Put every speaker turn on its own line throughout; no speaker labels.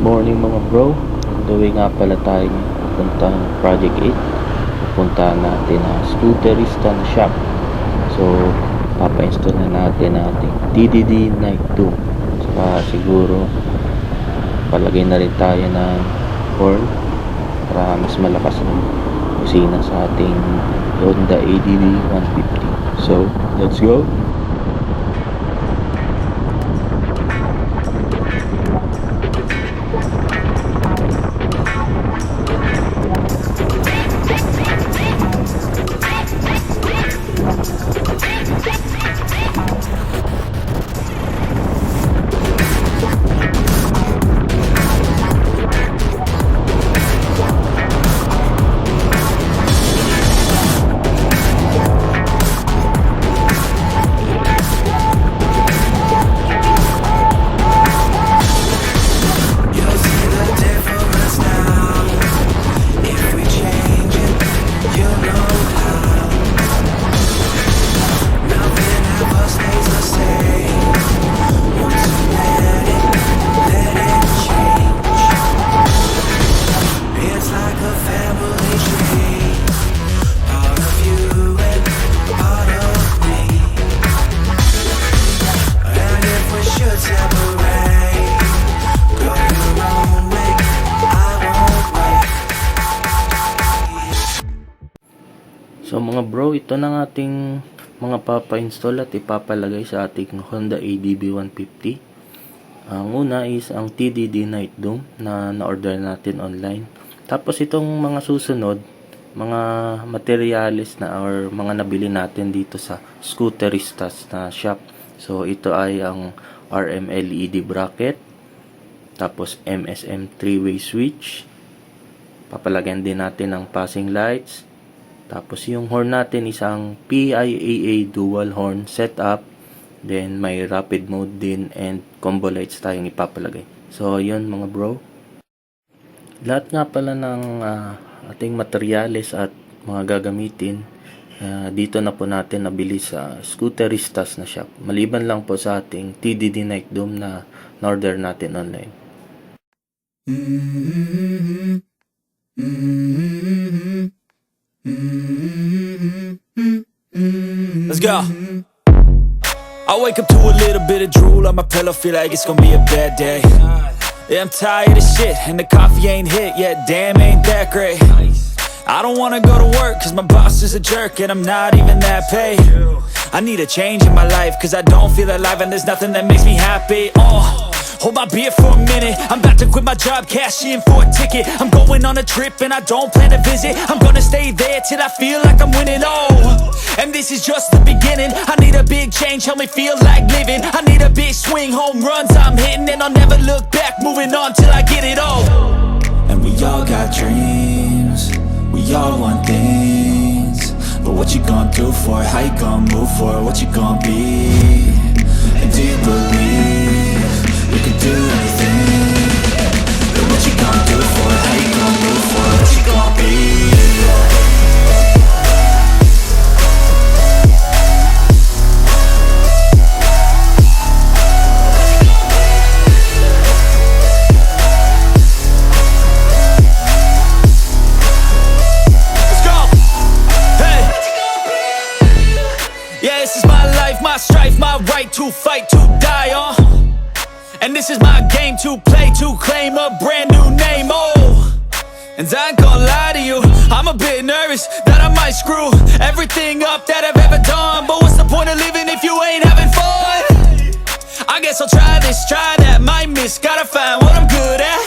morning mga bro. On the way nga pala tayo pupuntang Project 8. Pupuntahan natin ang scooterista na shop. So, papa-install na natin ating TDD Night 2. Saka siguro palagay na rin tayo ng horn para mas malakas ang kusina sa ating Honda ADV 150. So, let's go! So mga bro, ito na ng ating mga papa-install at ipapalagay sa ating Honda ADV 150. Ang una is ang TDD Night Dome na na-order natin online. Tapos itong mga susunod, mga materials na or mga nabili natin dito sa scooteristas na shop. So ito ay ang RM LED bracket, tapos MSM 3-way switch. Papalagyan din natin ang passing lights. Tapos yung horn natin isang Piaa dual horn setup. Then may rapid mode din and combo lights tayong ipapalagay. So yun mga bro. Lahat nga pala ng ating materyales at mga gagamitin dito na po natin nabili sa scooteristas na shop. Maliban lang po sa ating TDD Night Dome na order natin online.
Let's go. I wake up to a little bit of drool on my pillow, feel like it's gonna be a bad day. Yeah, I'm tired of shit, and the coffee ain't hit yet, damn ain't that great. I don't wanna go to work, cause my boss is a jerk, and I'm not even that paid. I need a change in my life, cause I don't feel alive, and there's nothing that makes me happy. Hold my beer for a minute, I'm about to quit my job, cash in for a ticket. I'm going on a trip and I don't plan to visit. I'm gonna stay there till I feel like I'm winning, and this is just the beginning. I need a big change, help me feel like living. I need a big swing, home runs I'm hitting, and I'll never look back, moving on till I get it all. And we all got dreams, we all want things, but what you gonna do for it? How you gonna move for it? What you gonna be? And do you believe you can do anything? But what you gonna do for it? How you gonna move for it? What you gonna be? Let's go! Hey! Yeah, this is my life, my strife, my right to fight, to die on. And this is my game to play, to claim a brand new name, And I ain't gonna lie to you, I'm a bit nervous that I might screw everything up that I've ever done. But what's the point of living if you ain't having fun? I guess I'll try this, try that, might miss, gotta find what I'm good at.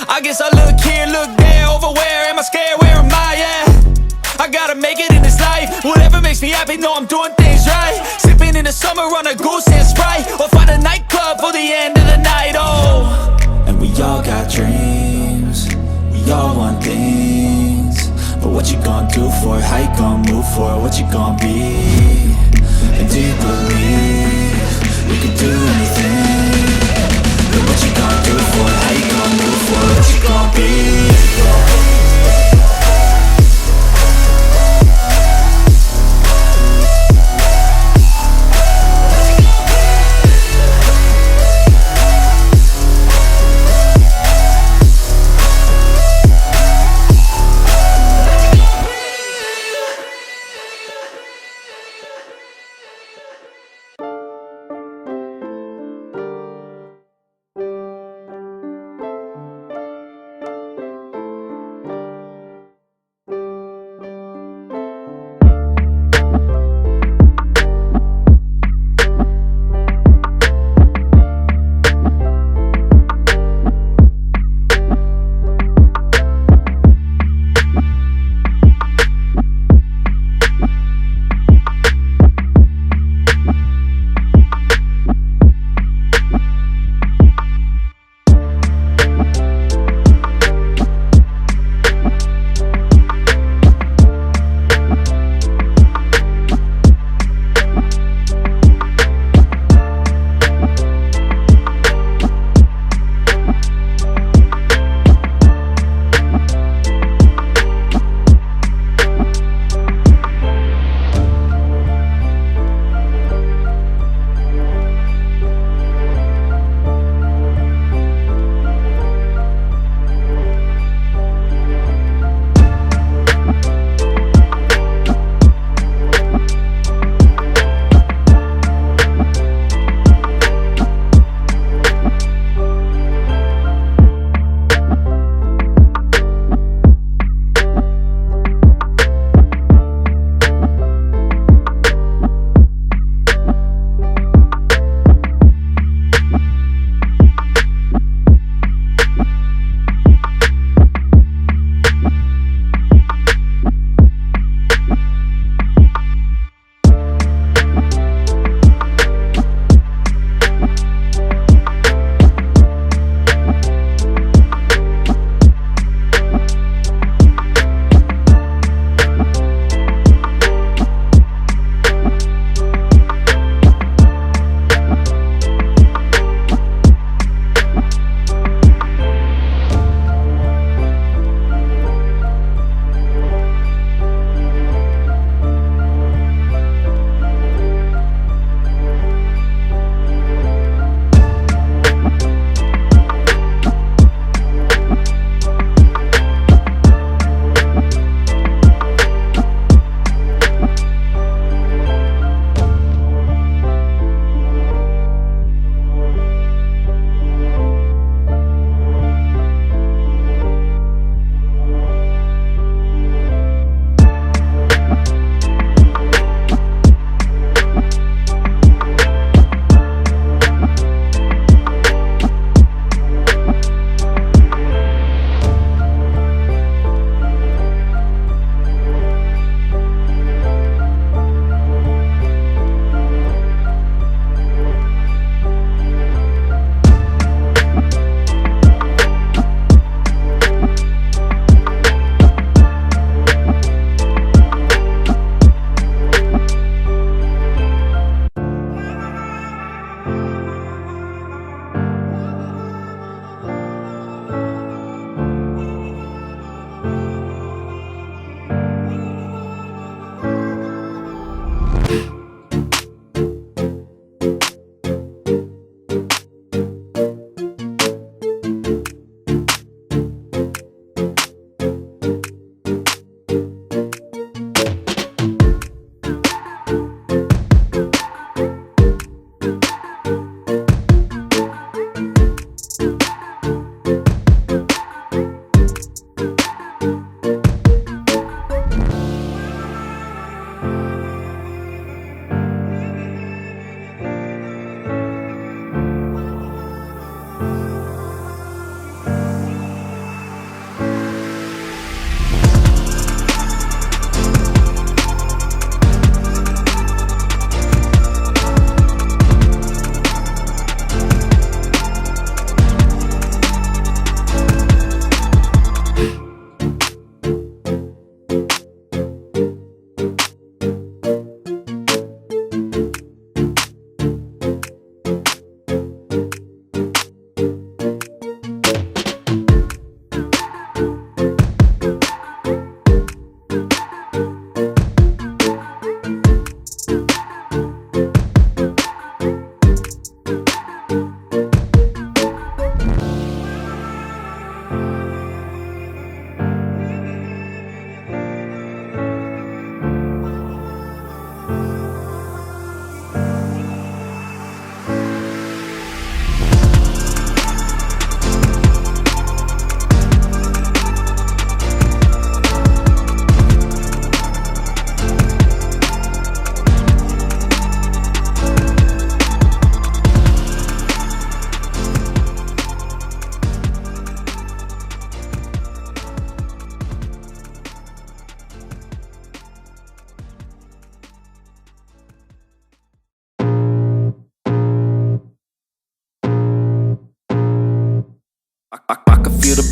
I guess I look here, look there, over where am I scared, where am I at? I gotta make it in this life, whatever makes me happy, know I'm doing things right. Sipping in the summer on a goose and Sprite, or find a nightclub for the end of the night, And we all got dreams, we all want things, but what you gonna do for it? How you gonna move for it? What you gonna be? And do you believe you can do anything? But what you gonna do for it? How you gonna move for it? What you gonna be?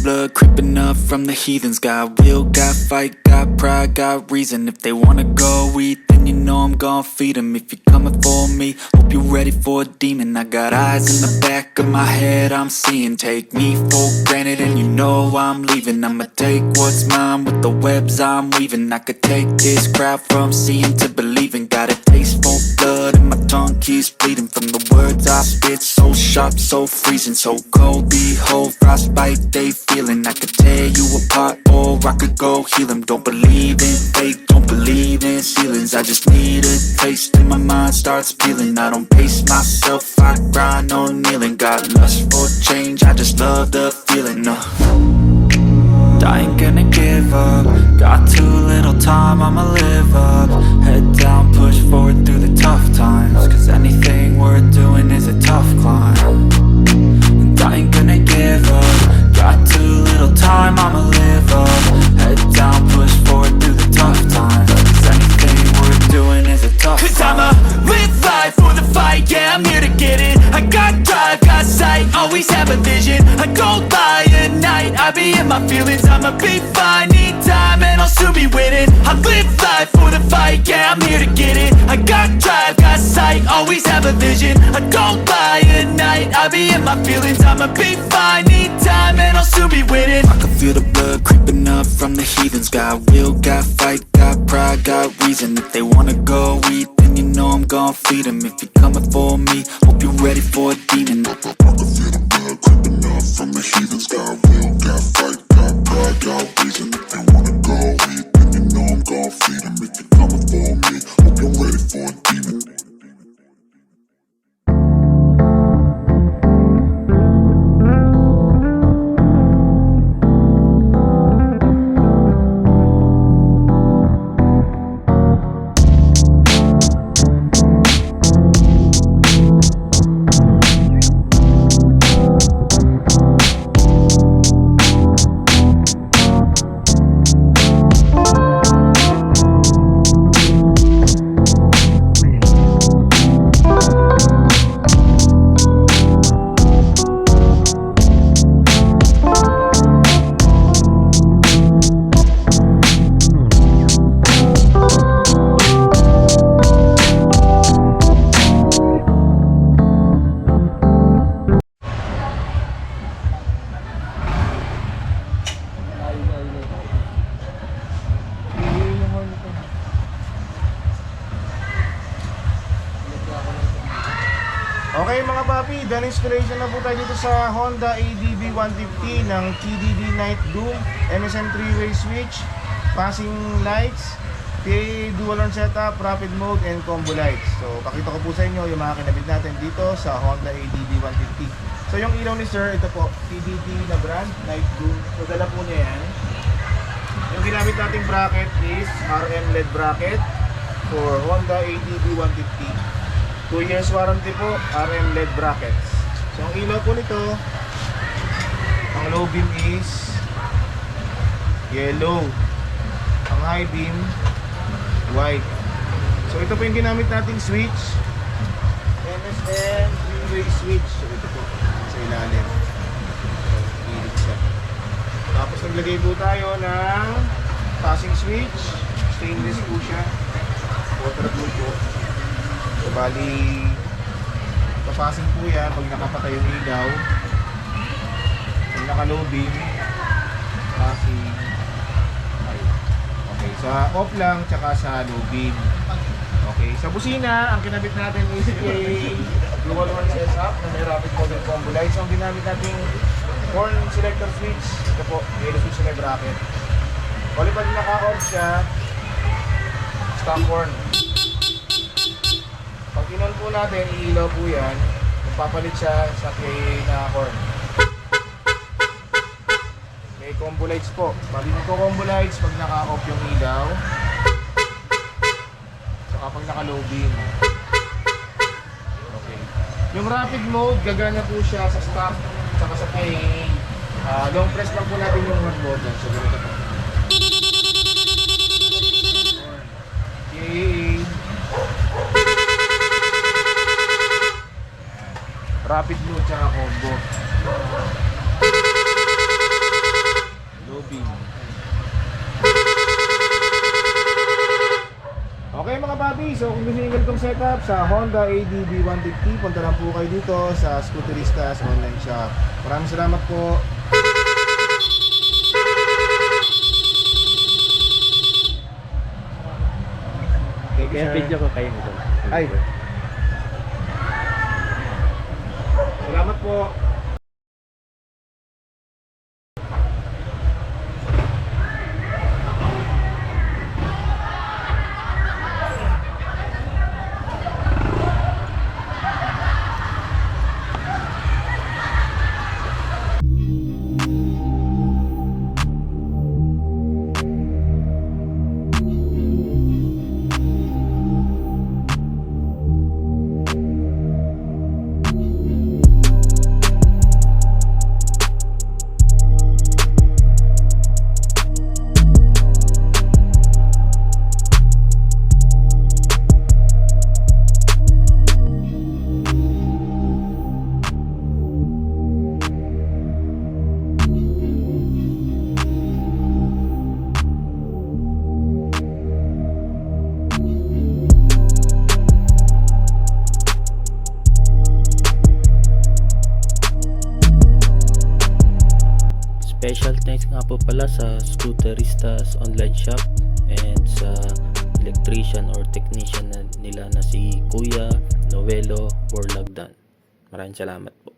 blood creeping up from the heathens. Got will, got fight, got pride, got reason. If they wanna go eat, then you know I'm gon' feed them. If you're coming for me, hope you're ready for a demon. I got eyes in the back of my head, I'm seeing. Take me for granted and you know I'm leaving. I'ma take what's mine with the webs I'm weaving. I could take this crowd from seeing to believing. Got a taste for blood and my tongue keeps bleeding from the words I spit. So sharp, so freezing, so cold. Behold, frostbite they feeling. I could tear you apart or I could go heal them. Don't believe in fate, don't believe in ceilings. I just need a taste and my mind starts peeling. I don't pace myself, I grind on kneeling. Got lust for change, I just love the feeling. I ain't gonna give up. Got too little time, I'ma live up. Head down, push forward through the tough times. Cause anything worth doing is a tough climb. And I ain't gonna give up. Got too little time, I'ma live up. Head down, push forward through the tough times. Cause anything worth doing is a tough climb. Cause I'ma live life for the fight, yeah, I'm here to get it. I got drive, got sight, always have a vision. I don't lie at night, I be in my feelings. I'ma be fine, need time and I'll soon be winning. I live life for the fight, yeah, I'm here to get it. I got drive, got sight, always have a vision. I don't lie at night, I be in my feelings. I'ma be fine, need time and I'll soon be winning. I can feel the blood creeping up from the heathens. Got will, got fight, got pride, got reason. If they wanna go eat, then you know I'm gon' feed them. If you're coming for me, hope you're ready for a demon. I can feel the blood creeping up from the heathens. Got will, got fight, got pride, got reason. If they wanna go eat, then you know I'm gon' feed them. If you're coming for me, hope you're ready for a demon.
Okay mga papi, done installation na po tayo dito sa Honda ADB 150 ng TDD Night Doom, MSM 3-way switch, passing lights, PAA dual horn setup, rapid mode, and combo lights. So pakita ko po sa inyo yung mga kinabit natin dito sa Honda ADB 150. So yung ilaw ni sir, ito po, TDD na brand, Night Doom. So dala po niya yan. Yung ginamit nating bracket is RM LED bracket for Honda ADB 150. 2 years warranty po, RM LED brackets. So ang ilaw po nito, ang low beam is yellow, ang high beam white. So ito po yung ginamit nating switch, MSM 3-way switch. So ito po sa ilalim, pilit siya. Tapos naglagay po tayo ng passing switch, stainless po siya, waterproof po. So bali, papasing po yan pag nakapatay yung ilaw. Pag naka-low beam, passing. Okay, sa off lang, tsaka sa low beam. Okay, sa busina, ang kinabit natin is a dual horn setup na may rapid mode and combo lights. So ang ginamit natin horn selector switch, ito po, yellow switch na may bracket. Kung pag naka-off siya, stop horn. Pag inon po natin, iilaw po yan. Papalit siya sa kay na horn. May combo lights po. Pag combo lights, pag naka-off yung ilaw, saka pag naka-low beam. Okay. Yung rapid mode, gagana po siya sa stop, saka sa kay long press lang po natin yung horn button. So, ganito po. Okay. Rapid mode tsaka combo.
Domini.
Okay mga papi, so kung gusto nyo ganitong setup sa Honda ADB 150, punta lang po kayo dito sa Scooteristas Online Shop. Maraming salamat po. Thank you,
Kaya
sir.
video ko kayo nito.
Ay. Salamat po.
Special thanks nga po pala sa Scooteristas Online Shop and sa electrician or technician nila na si Kuya Novelo Borlagdan. Maraming salamat po.